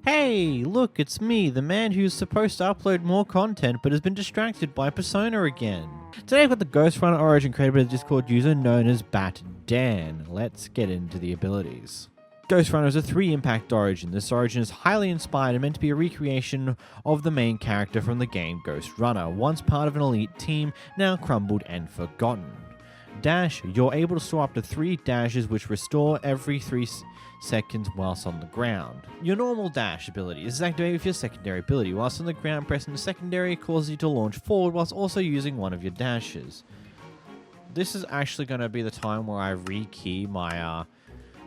Hey, look, it's me, the man who's supposed to upload more content but has been distracted by Persona again. Today I've got the Ghostrunner origin created by the Discord user known as Bat Dan. Let's get into the abilities. Ghostrunner is a 3-impact origin. This origin is highly inspired and meant to be a recreation of the main character from the game Ghostrunner, once part of an elite team, now crumbled and forgotten. Dash, you're able to store up to 3 dashes which restore every 3 seconds whilst on the ground. Your normal dash ability is activated with your secondary ability. Whilst on the ground, pressing the secondary causes you to launch forward whilst also using one of your dashes. This is actually going to be the time where I rekey my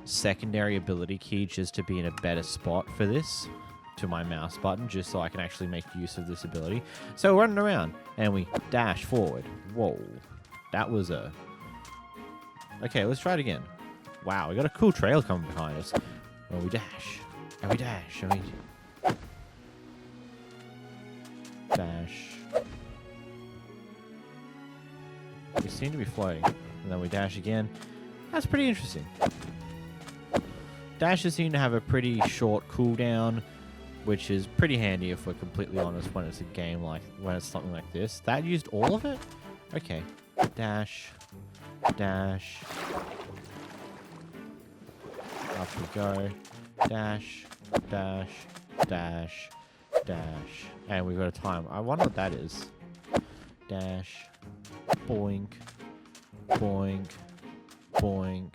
secondary ability key just to be in a better spot for this to my mouse button, just so I can actually make use of this ability. So we're running around and we dash forward. Whoa, that was a... Okay, let's try it again. Wow, we got a cool trail coming behind us. Oh, we dash. And we dash. And we... Dash. We seem to be floating. And then we dash again. That's pretty interesting. Dashes seem to have a pretty short cooldown, which is pretty handy if we're completely honest when it's a game like... when it's something like this. That used all of it? Okay. Dash. Dash. Up we go. Dash, dash, dash, dash. And we've got a time. I wonder what that is. Dash. Boink. Boink. Boink.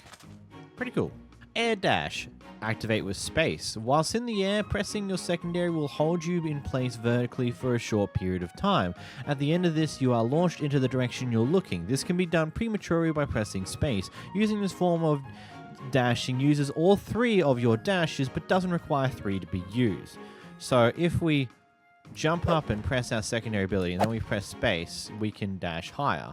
Pretty cool. Air dash. Activate with space. Whilst in the air, pressing your secondary will hold you in place vertically for a short period of time. At the end of this, you are launched into the direction you're looking. This can be done prematurely by pressing space. Using this form of dashing uses all 3 of your dashes, but doesn't require 3 to be used. So if we jump up and press our secondary ability, and then we press space, we can dash higher.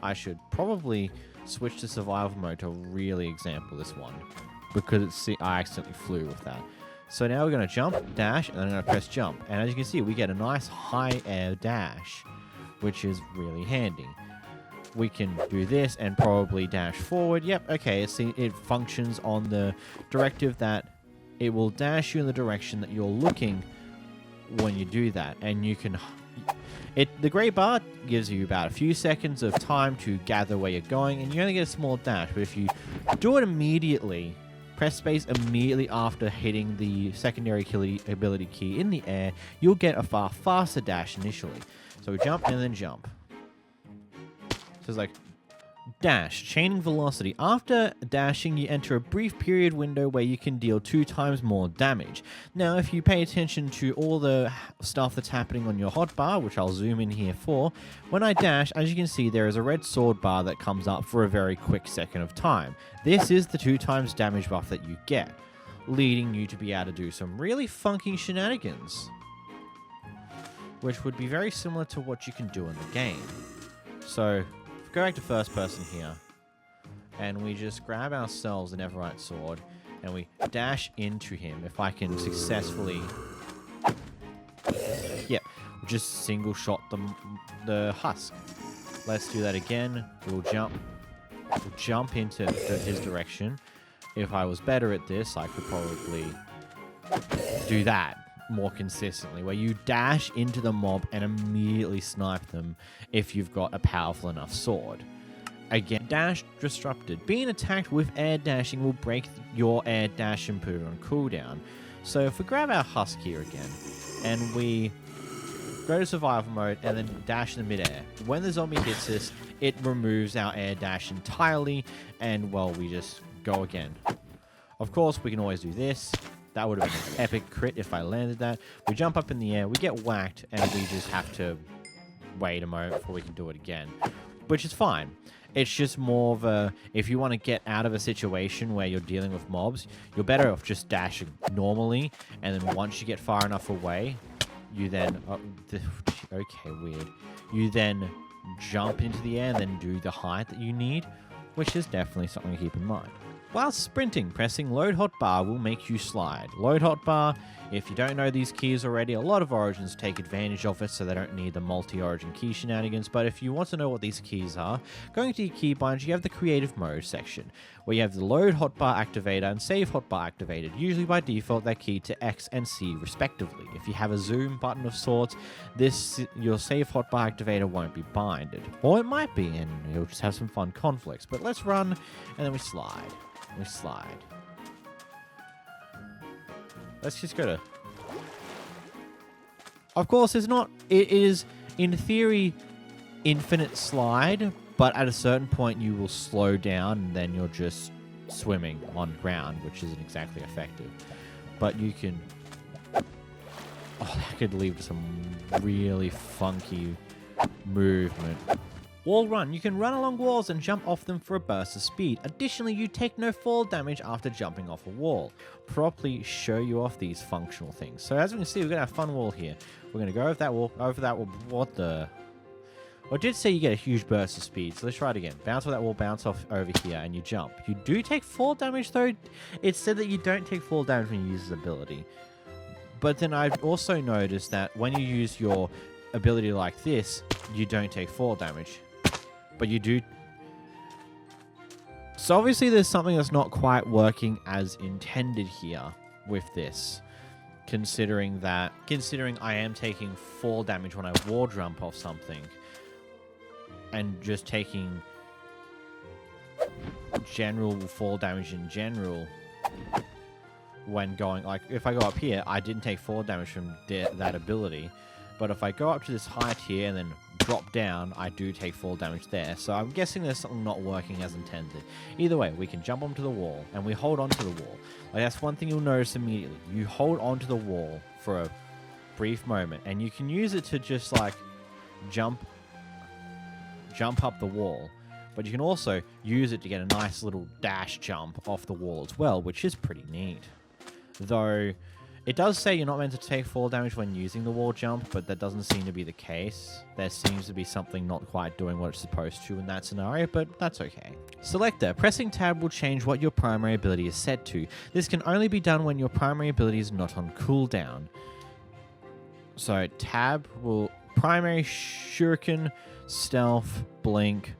I should probably switch to survival mode to really example this one, because I accidentally flew with that. So now we're going to jump, dash, and then I'm going to press jump. And as you can see, we get a nice high air dash, which is really handy. We can do this and probably dash forward. Yep, okay, it functions on the directive that it will dash you in the direction that you're looking when you do that. And you can... the gray bar gives you about a few seconds of time to gather where you're going, and you only get a small dash. But if you do it immediately, press space immediately after hitting the secondary ability key in the air, you'll get a far faster dash initially. So we jump and then jump. So it's like dash, chaining velocity. After dashing, you enter a brief period window where you can deal 2 times more damage. Now, if you pay attention to all the stuff that's happening on your hotbar, which I'll zoom in here for, when I dash, as you can see, there is a red sword bar that comes up for a very quick second of time. This is the 2 times damage buff that you get, leading you to be able to do some really funky shenanigans, which would be very similar to what you can do in the game. So... go back to first person here, and we just grab ourselves an Everite sword, and we dash into him. If I can successfully, yep, just single shot the husk. Let's do that again. We'll jump into his direction. If I was better at this, I could probably do that more consistently, where you dash into the mob and immediately snipe them if you've got a powerful enough sword. Again, dash disrupted. Being attacked with air dashing will break your air dash and put it on cooldown. So if we grab our husk here again, and we go to survival mode and then dash in the midair, when the zombie hits us, it removes our air dash entirely, and well, we just go again. Of course, we can always do this. That would have been an epic crit if I landed that. We jump up in the air, we get whacked, and we just have to wait a moment before we can do it again. Which is fine. It's just more of a... if you want to get out of a situation where you're dealing with mobs, you're better off just dashing normally, and then once you get far enough away, you then... okay, weird. You then jump into the air and then do the height that you need, which is definitely something to keep in mind. While sprinting, pressing load hotbar will make you slide. Load hotbar If you don't know these keys already, a lot of Origins take advantage of it so they don't need the multi-Origin key shenanigans, but if you want to know what these keys are, going to your keybinds, you have the creative mode section, where you have the load hotbar activator and save hotbar activated. Usually by default they're keyed to X and C respectively. If you have a zoom button of sorts, your save hotbar activator won't be binded. Or it might be, and you'll just have some fun conflicts. But let's run, and then we slide. We slide. Let's just go to... Of course, it is, in theory, infinite slide, but at a certain point you will slow down, and then you're just swimming on ground, which isn't exactly effective. But you can... Oh, that could lead to some really funky movement. Wall run. You can run along walls and jump off them for a burst of speed. Additionally, you take no fall damage after jumping off a wall. Properly show you off these functional things. So as we can see, we're going to have a fun wall here. We're going to go over that wall, what the... Well, I did say you get a huge burst of speed, so let's try it again. Bounce off that wall, bounce off over here, and you jump. You do take fall damage, though. It said that you don't take fall damage when you use this ability. But then I've also noticed that when you use your ability like this, you don't take fall damage. But you do. So obviously there's something that's not quite working as intended here with this. Considering I am taking fall damage when I wall jump off something. And just taking general fall damage in general when going, like, if I go up here, I didn't take fall damage from that ability. But if I go up to this high tier and then drop down, I do take fall damage there. So I'm guessing there's something not working as intended. Either way, we can jump onto the wall, and we hold onto the wall. Like, that's one thing you'll notice immediately. You hold onto the wall for a brief moment, and you can use it to just, like, jump up the wall. But you can also use it to get a nice little dash jump off the wall as well, which is pretty neat. Though... It does say you're not meant to take fall damage when using the wall jump, but that doesn't seem to be the case. There seems to be something not quite doing what it's supposed to in that scenario, but that's okay. Selector. Pressing tab will change what your primary ability is set to. This can only be done when your primary ability is not on cooldown. So tab will... Primary, shuriken, stealth, blink,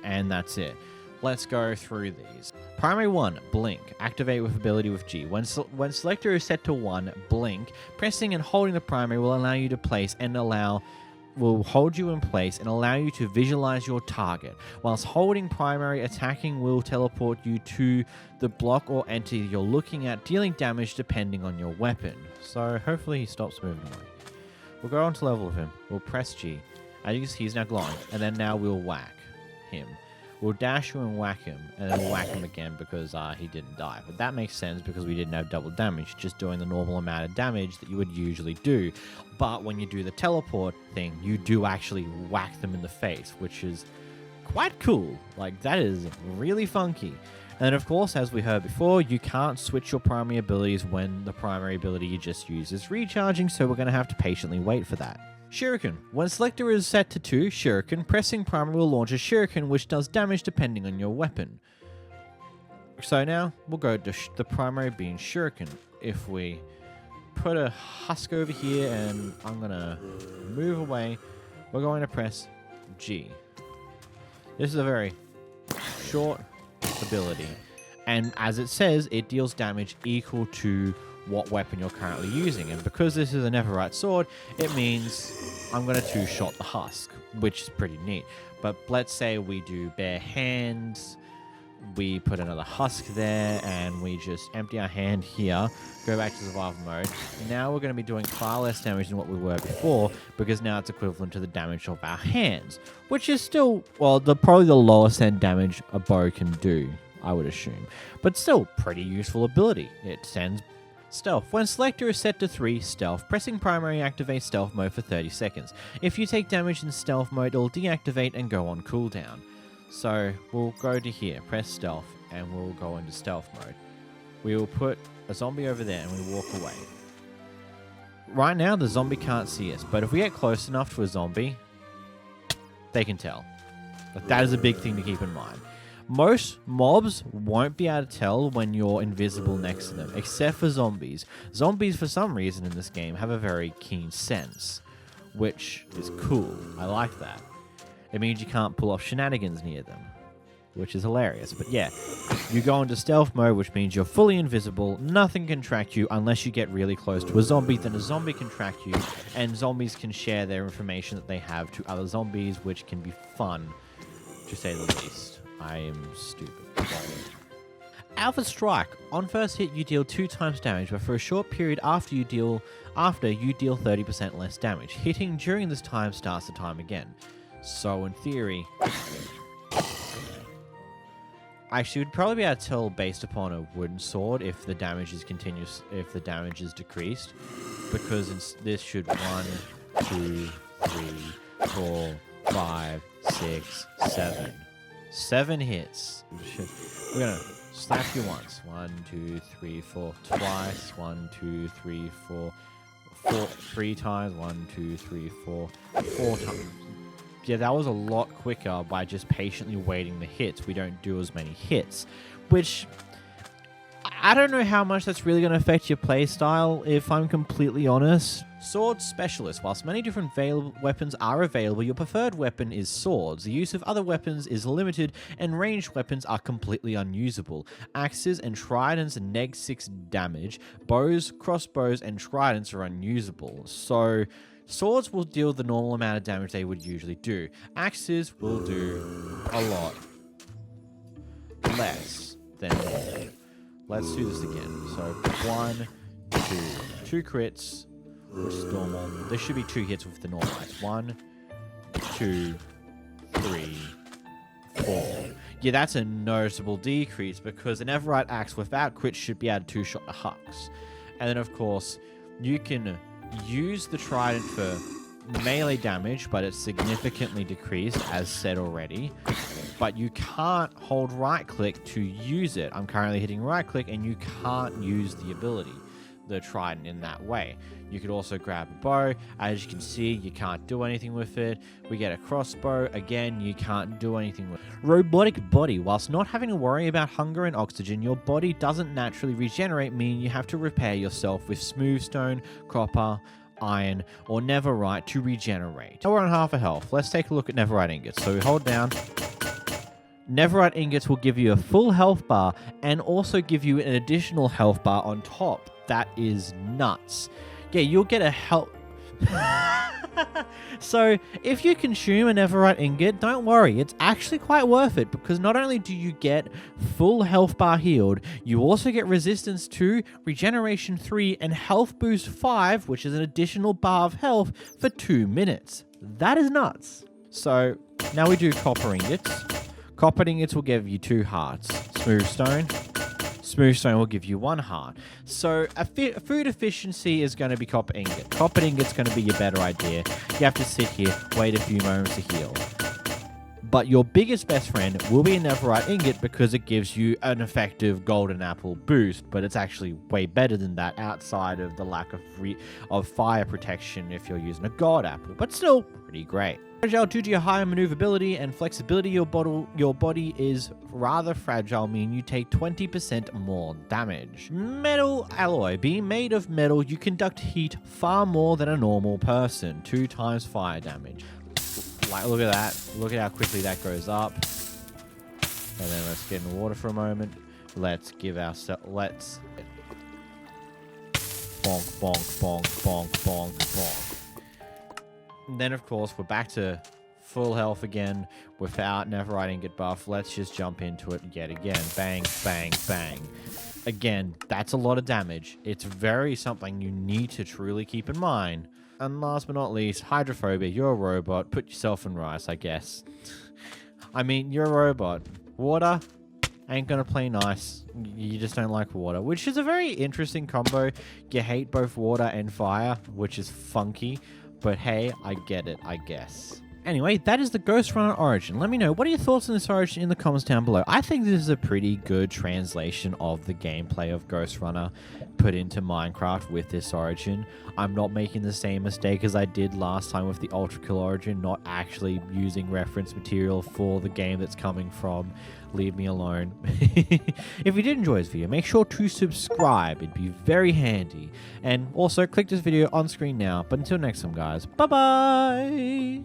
and that's it. Let's go through these. Primary 1, blink. Activate with ability with G. When selector is set to 1, blink. Pressing and holding the primary will allow you to place and will hold you in place and allow you to visualize your target. Whilst holding primary, attacking will teleport you to the block or entity you're looking at, dealing damage depending on your weapon. So hopefully he stops moving away. We'll go on to level of him. We'll press G. As you can see, he's now glowing. And then now we'll whack him. We'll dash him and whack him, and then we'll whack him again because he didn't die. But that makes sense because we didn't have double damage, just doing the normal amount of damage that you would usually do. But when you do the teleport thing, you do actually whack them in the face, which is quite cool. Like, that is really funky. And then, of course, as we heard before, you can't switch your primary abilities when the primary ability you just used is recharging, so we're going to have to patiently wait for that. Shuriken. When selector is set to 2, shuriken, pressing primary will launch a shuriken which does damage depending on your weapon. So now we'll go to the primary being shuriken. If we put a husk over here and I'm going to move away, we're going to press G. This is a very short ability. And as it says, it deals damage equal to what weapon you're currently using. And because this is a Neverite sword, it means I'm going to two-shot the husk, which is pretty neat. But let's say we do bare hands, we put another husk there, and we just empty our hand here, go back to survival mode. Now we're going to be doing far less damage than what we were before, because now it's equivalent to the damage of our hands, which is still, well, probably the lowest end damage a bow can do, I would assume. But still, pretty useful ability. It sends stealth. When selector is set to 3, stealth, pressing primary activates stealth mode for 30 seconds. If you take damage in stealth mode, it'll deactivate and go on cooldown. So we'll go to here, press stealth, and we'll go into stealth mode. We will put a zombie over there and we walk away. Right now the zombie can't see us, but if we get close enough to a zombie, they can tell. But that is a big thing to keep in mind. Most mobs won't be able to tell when you're invisible next to them, except for zombies. Zombies, for some reason in this game, have a very keen sense, which is cool. I like that. It means you can't pull off shenanigans near them, which is hilarious. But yeah, you go into stealth mode, which means you're fully invisible. Nothing can track you unless you get really close to a zombie. Then a zombie can track you, and zombies can share their information that they have to other zombies, which can be fun, to say the least. I am stupid. Alpha Strike. On first hit, you deal 2 times damage, but for a short period after you deal 30% less damage. Hitting during this time starts the time again. So in theory, actually, you'd probably be able to tell based upon a wooden sword if the damage is continuous, if the damage is decreased, because this should 1, 2, 3, 4, 5, 6, 7. 7 hits. We're gonna slap you once. 1, 2, 3, 4. Twice. 1, 2, 3, 4. 3 times. 1, 2, 3, 4. 4 times. Yeah, that was a lot quicker by just patiently waiting the hits. We don't do as many hits, which I don't know how much that's really going to affect your playstyle, if I'm completely honest. Sword Specialist. Whilst many different weapons are available, your preferred weapon is swords. The use of other weapons is limited, and ranged weapons are completely unusable. Axes and tridents neg 6 damage. Bows, crossbows, and tridents are unusable. So swords will deal the normal amount of damage they would usually do. Axes will do a lot less than normal. Let's do this again. So 1, 2 crits, which is normal. There should be 2 hits with the normal axe. 1, 2, 3, 4. Yeah, that's a noticeable decrease because an Everite axe without crits should be able to 2-shot the hux. And then, of course, you can use the trident for melee damage, but it's significantly decreased, as said already. But you can't hold right click to use it. I'm currently hitting right click, and you can't use the ability, the trident, in that way. You could also grab a bow. As you can see, you can't do anything with it. We get a crossbow. Again, you can't do anything with it. Robotic body. Whilst not having to worry about hunger and oxygen, your body doesn't naturally regenerate, meaning you have to repair yourself with smooth stone, copper, iron, or netherite to regenerate. Now we're on half a health. Let's take a look at netherite ingots. So we hold down. Netherite ingots will give you a full health bar and also give you an additional health bar on top. That is nuts. Yeah, you'll get a health... So, if you consume a netherite ingot, don't worry, it's actually quite worth it, because not only do you get full health bar healed, you also get resistance 2, regeneration 3, and health boost 5, which is an additional bar of health for 2 minutes. That is nuts. So, now we do copper ingots. Copper ingots will give you 2 hearts. Smooth stone. Smooth stone will give you 1 heart. So food efficiency is going to be copper ingot. Copper ingot's going to be your better idea. You have to sit here, wait a few moments to heal. But your biggest best friend will be a netherite ingot because it gives you an effective golden apple boost, but it's actually way better than that outside of the lack of fire protection if you're using a gold apple, but still pretty great. Fragile due to your higher maneuverability and flexibility, your body is rather fragile, meaning you take 20% more damage. Metal alloy. Being made of metal, you conduct heat far more than a normal person. 2 times fire damage. Like, look at that. Look at how quickly that goes up. And then let's get in the water for a moment. Let's give ourselves... Let's... Bonk, bonk, bonk, bonk, bonk, bonk. And then, of course, we're back to full health again without netherite ingot buff. Let's just jump into it yet again. Bang, bang, bang. Again, that's a lot of damage. It's very something you need to truly keep in mind. And last but not least, Hydrophobia. You're a robot. Put yourself in rice, I guess. I mean, you're a robot. Water ain't gonna play nice. You just don't like water, which is a very interesting combo. You hate both water and fire, which is funky. But hey, I get it, I guess. Anyway, that is the Ghostrunner origin. Let me know, what are your thoughts on this origin in the comments down below? I think this is a pretty good translation of the gameplay of Ghostrunner put into Minecraft with this origin. I'm not making the same mistake as I did last time with the Ultra Kill origin, not actually using reference material for the game that's coming from. Leave me alone. If you did enjoy this video, make sure to subscribe. It'd be very handy. And also, click this video on screen now. But until next time, guys, bye-bye!